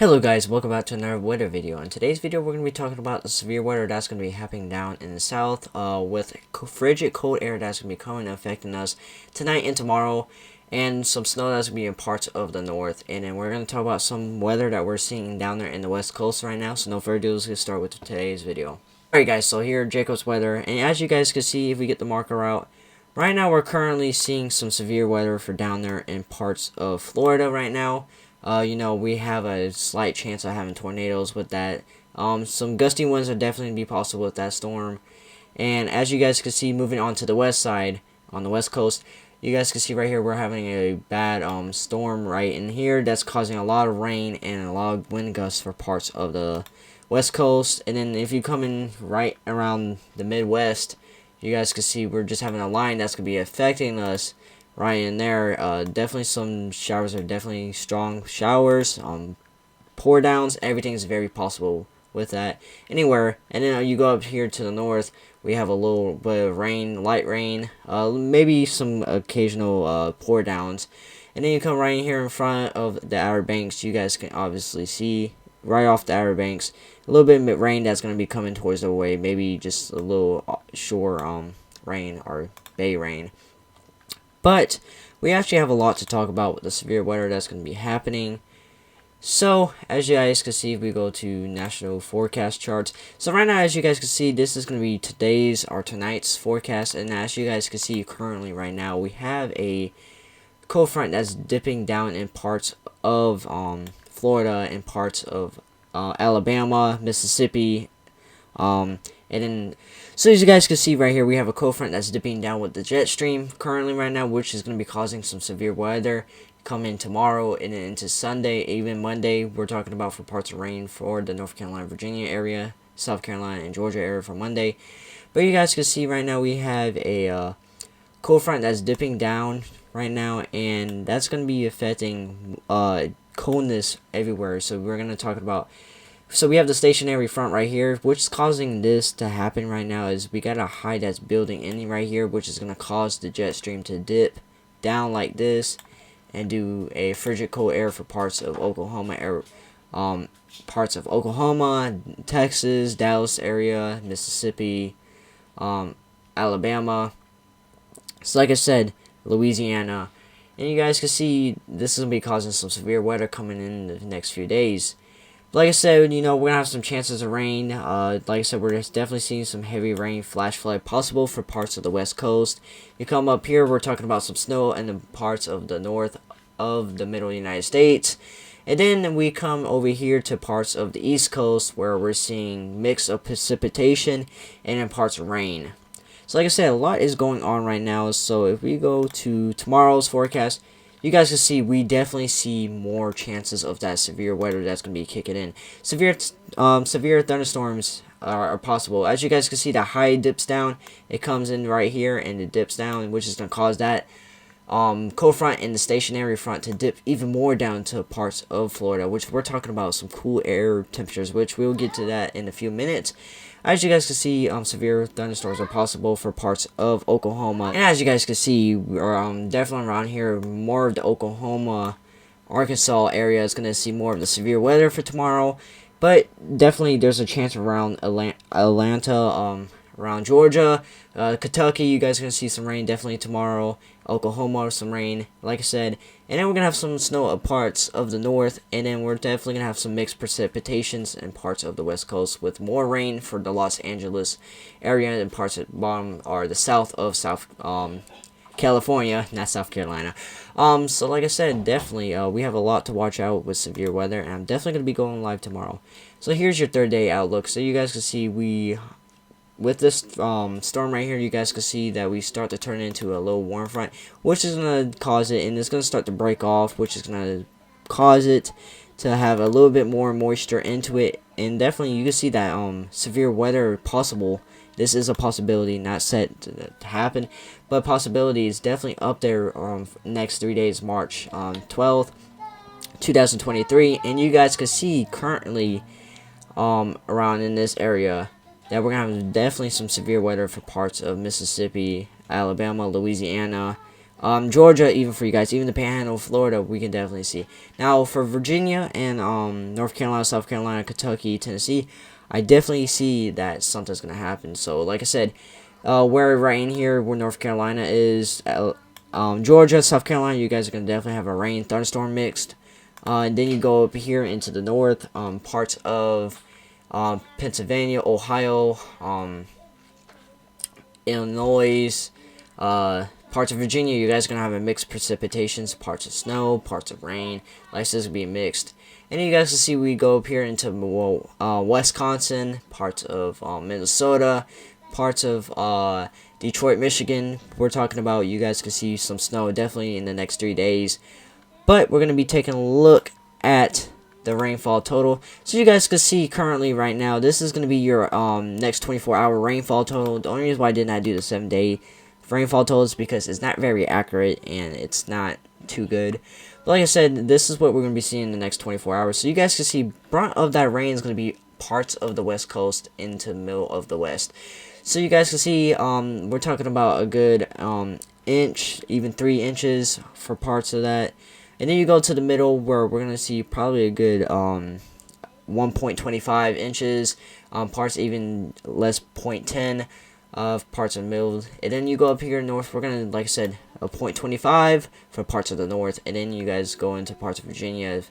Hello guys, welcome back to another weather video. In today's video we're going to be talking about the severe weather that's going to be happening down in the south with frigid cold air that's going to be coming and affecting us tonight and tomorrow, and some snow that's going to be in parts of the north. And then we're going to talk about some weather that we're seeing down there in the west coast right now. So no further ado, let's get started with today's video. Alright guys, so here Jacob's weather, and as you guys can see, if we get the marker out, right now we're currently seeing some severe weather for down there in parts of Florida right now. We have a slight chance of having tornadoes with that. Some gusty winds are definitely going to be possible with that storm. And as you guys can see, moving on to the west side, on the west coast, you guys can see right here we're having a bad storm right in here that's causing a lot of rain and a lot of wind gusts for parts of the west coast. And then if you come in right around the Midwest, you guys can see we're just having a line that's going to be affecting us right in there. Definitely some showers are definitely strong showers, pour downs, everything's very possible with that anywhere. And then you go up here to the north, we have a little bit of rain, light rain, maybe some occasional pour downs. And then you come right in here in front of the Outer Banks. You guys can obviously see right off the Outer Banks a little bit of rain that's going to be coming towards the way, maybe just a little shore rain or bay rain. But we actually have a lot to talk about with the severe weather that's going to be happening. So, as you guys can see, if we go to national forecast charts. So right now, as you guys can see, this is going to be today's or tonight's forecast. And as you guys can see currently right now, we have a cold front that's dipping down in parts of Florida and parts of Alabama, Mississippi, and then, so as you guys can see right here, we have a cold front that's dipping down with the jet stream currently right now, which is going to be causing some severe weather coming tomorrow and into Sunday, even Monday. We're talking about for parts of rain for the North Carolina, Virginia area, South Carolina, and Georgia area for Monday. But you guys can see right now we have a cold front that's dipping down right now, and that's going to be affecting coldness everywhere. So we're going to talk about. So we have the stationary front right here, which is causing this to happen right now is we got a high that's building in right here, which is going to cause the jet stream to dip down like this and do a frigid cold air for parts of Oklahoma, Texas, Dallas area, Mississippi, Alabama. So like I said, Louisiana. And you guys can see this is going to be causing some severe weather coming in the next few days. Like I said, we're going to have some chances of rain. Like I said, we're definitely seeing some heavy rain, flash flood possible for parts of the west coast. You come up here, we're talking about some snow in the parts of the north of the middle United States. And then we come over here to parts of the east coast where we're seeing mix of precipitation and in parts of rain. So like I said, a lot is going on right now. So if we go to tomorrow's forecast, you guys can see we definitely see more chances of that severe weather that's going to be kicking in. Severe thunderstorms are possible. As you guys can see, the high dips down. It comes in right here and it dips down, which is going to cause that cold front and the stationary front to dip even more down to parts of Florida, which we're talking about some cool air temperatures, which we'll get to that in a few minutes. As you guys can see, severe thunderstorms are possible for parts of Oklahoma. And as you guys can see, we're definitely around here, more of the Oklahoma, Arkansas area is going to see more of the severe weather for tomorrow. But definitely there's a chance around Atlanta, around Georgia, Kentucky, you guys are going to see some rain definitely tomorrow. Oklahoma, some rain, like I said. And then we're going to have some snow at parts of the north. And then we're definitely going to have some mixed precipitations in parts of the west coast with more rain for the Los Angeles area and parts at the bottom or the south of California, not South Carolina. So like I said, definitely we have a lot to watch out with severe weather. And I'm definitely going to be going live tomorrow. So here's your third day outlook. So you guys can see with this storm right here, you guys can see that we start to turn into a low warm front, which is going to cause it, and it's going to start to break off, which is going to cause it to have a little bit more moisture into it. And definitely you can see that severe weather possible. This is a possibility, not set to happen, but possibility is definitely up there next 3 days, March 12th, 2023. And you guys can see currently around in this area that we're going to have definitely some severe weather for parts of Mississippi, Alabama, Louisiana, Georgia, even for you guys, even the Panhandle of Florida, we can definitely see. Now for Virginia and North Carolina, South Carolina, Kentucky, Tennessee, I definitely see that something's gonna happen. So like I said, where right in here, where North Carolina is, Georgia, South Carolina, you guys are gonna definitely have a rain thunderstorm mixed. And then you go up here into the north, parts of Pennsylvania, Ohio, Illinois, parts of Virginia, you guys are going to have a mixed precipitations, parts of snow, parts of rain. Like I said, it's going to be mixed. And you guys can see we go up here into Wisconsin, parts of Minnesota, parts of Detroit, Michigan. We're talking about, you guys can see some snow definitely in the next 3 days. But we're going to be taking a look at the rainfall total. So you guys can see currently right now, this is going to be your next 24-hour rainfall total. The only reason why I did not do the 7-day rainfall total is because it's not very accurate and it's not too good. But like I said, this is what we're going to be seeing in the next 24 hours. So you guys can see brunt of that rain is going to be parts of the west coast into the middle of the west. So you guys can see we're talking about a good inch, even 3 inches for parts of that. And then you go to the middle where we're going to see probably a good 1.25 inches, parts even less 0.10 of parts of the middle. And then you go up here north, we're going to, like I said, a 0.25 for parts of the north. And then you guys go into parts of Virginia.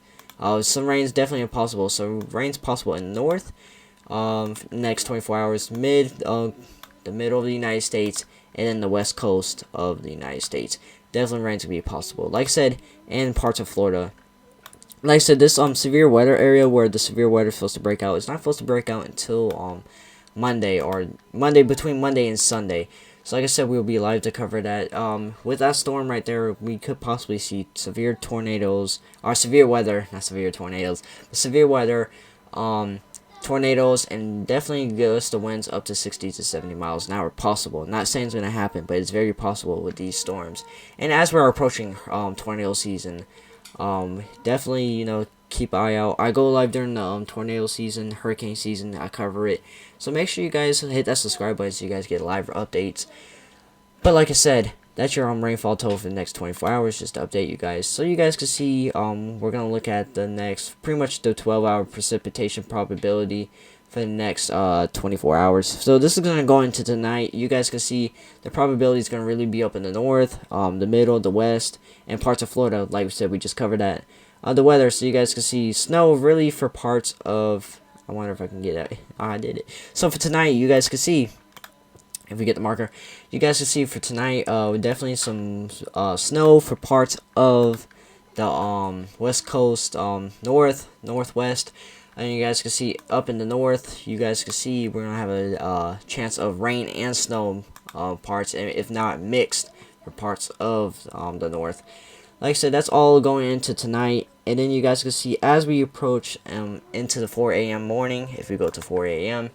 Some rain's definitely impossible. So rain's possible in the north, next 24 hours, the middle of the United States, and then the west coast of the United States. Definitely rain's going to be possible. Like I said, and parts of Florida. Like I said, this severe weather area where the severe weather is supposed to break out, it's not supposed to break out until Monday, or between Monday and Sunday. So like I said, we'll be live to cover that. With that storm right there, we could possibly see severe tornadoes, or severe weather, not severe tornadoes, but severe weather, tornadoes, and definitely gust of winds up to 60 to 70 miles an hour possible. Not saying it's going to happen, but it's very possible with these storms. And as we're approaching tornado season, definitely, you know, keep an eye out. I go live during the tornado season, hurricane season. I cover it. So make sure you guys hit that subscribe button so you guys get live updates. But like I said, that's your rainfall total for the next 24 hours, just to update you guys. So you guys can see, we're going to look at the next, pretty much the 12-hour precipitation probability for the next 24 hours. So this is going to go into tonight. You guys can see the probability is going to really be up in the north, the middle, the west, and parts of Florida. Like we said, we just covered that. The weather, so you guys can see snow really for parts of, I wonder if I can get it. I did it. So for tonight, you guys can see, if we get the marker, you guys can see for tonight, definitely some snow for parts of the west coast, northwest. And you guys can see up in the north, you guys can see we're going to have a chance of rain and snow parts, if not mixed, for parts of the north. Like I said, that's all going into tonight. And then you guys can see as we approach into the 4 a.m. morning, if we go to 4 a.m.,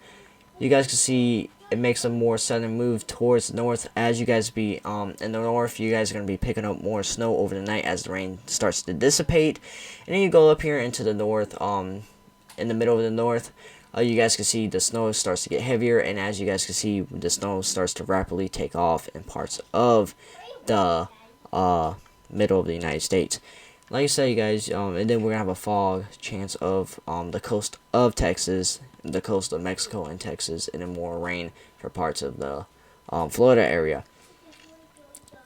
you guys can see it makes a more sudden move towards the north. As you guys be in the north, you guys are going to be picking up more snow over the night as the rain starts to dissipate. And then you go up here into the north, in the middle of the north, you guys can see the snow starts to get heavier. And as you guys can see, the snow starts to rapidly take off in parts of the middle of the United States. Like I said, you guys, and then we're going to have a fog chance of the coast of Texas, the coast of Mexico and Texas, and then more rain for parts of the Florida area.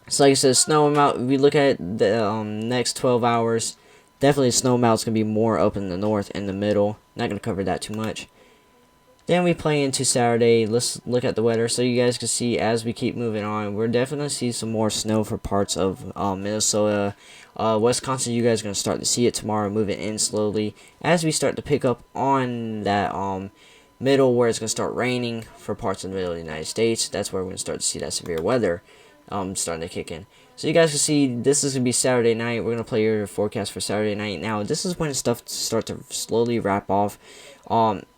So like I said, snow amount, we look at the next 12 hours, definitely snow amount's going to be more up in the north and the middle. Not going to cover that too much. Then we play into Saturday. Let's look at the weather. So you guys can see as we keep moving on, we're definitely see some more snow for parts of Minnesota. Wisconsin, you guys are going to start to see it tomorrow, moving in slowly. As we start to pick up on that middle where it's going to start raining for parts of the middle of the United States, that's where we're going to start to see that severe weather starting to kick in. So you guys can see this is going to be Saturday night. We're going to play your forecast for Saturday night. Now, this is when stuff start to slowly wrap off,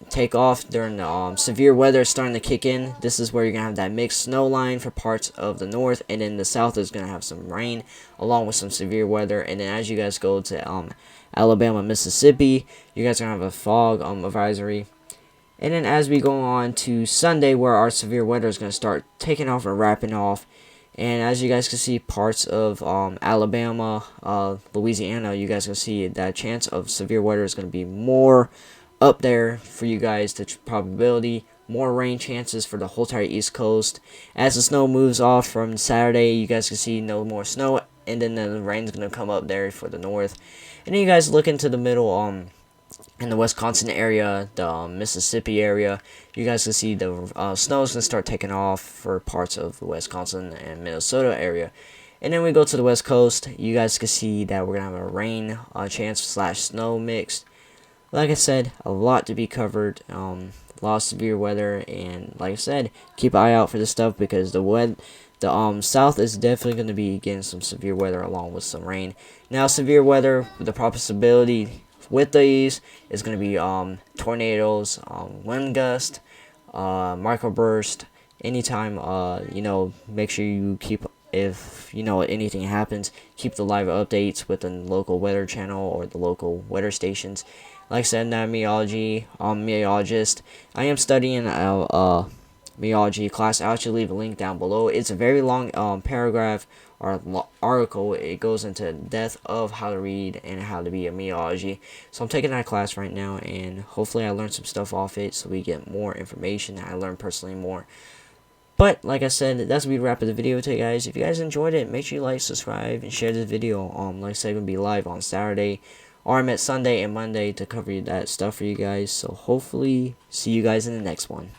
take off during the severe weather starting to kick in. This is where you're going to have that mixed snow line for parts of the north, and then the south is going to have some rain along with some severe weather. And then as you guys go to Alabama, Mississippi, you guys are going to have a fog advisory. And then as we go on to Sunday, where our severe weather is going to start taking off and wrapping off, And as you guys can see, parts of Alabama, Louisiana, you guys can see that chance of severe weather is going to be more up there for you guys. The probability, more rain chances for the whole entire East Coast. As the snow moves off from Saturday, you guys can see no more snow, and then the rain's going to come up there for the north. And then you guys look into the middle, in the Wisconsin area, the Mississippi area, you guys can see the snow is going to start taking off for parts of the Wisconsin and Minnesota area. And then we go to the West Coast, you guys can see that we're going to have a rain chance slash snow mixed. Like I said, a lot to be covered, a lot of severe weather, and like I said, keep an eye out for this stuff because the South is definitely going to be getting some severe weather along with some rain. Now, severe weather, the possibility with these is going to be tornadoes, wind gust, microburst. Anytime, make sure you keep, if anything happens, keep the live updates with the local weather channel or the local weather stations. Like I said, I'm meteorologist. I am studying meteorology class. I'll actually leave a link down below. It's a very long paragraph or article. It goes into depth of how to read and how to be a meteorology. So I'm taking that class right now, and hopefully I learn some stuff off it so we get more information. I learn personally more. But like I said, that's gonna be the wrap of the video today, guys. If you guys enjoyed it, make sure you like, subscribe, and share this video. Like I said, I'm gonna be live on Saturday, or I'm at Sunday and Monday to cover that stuff for you guys. So hopefully, see you guys in the next one.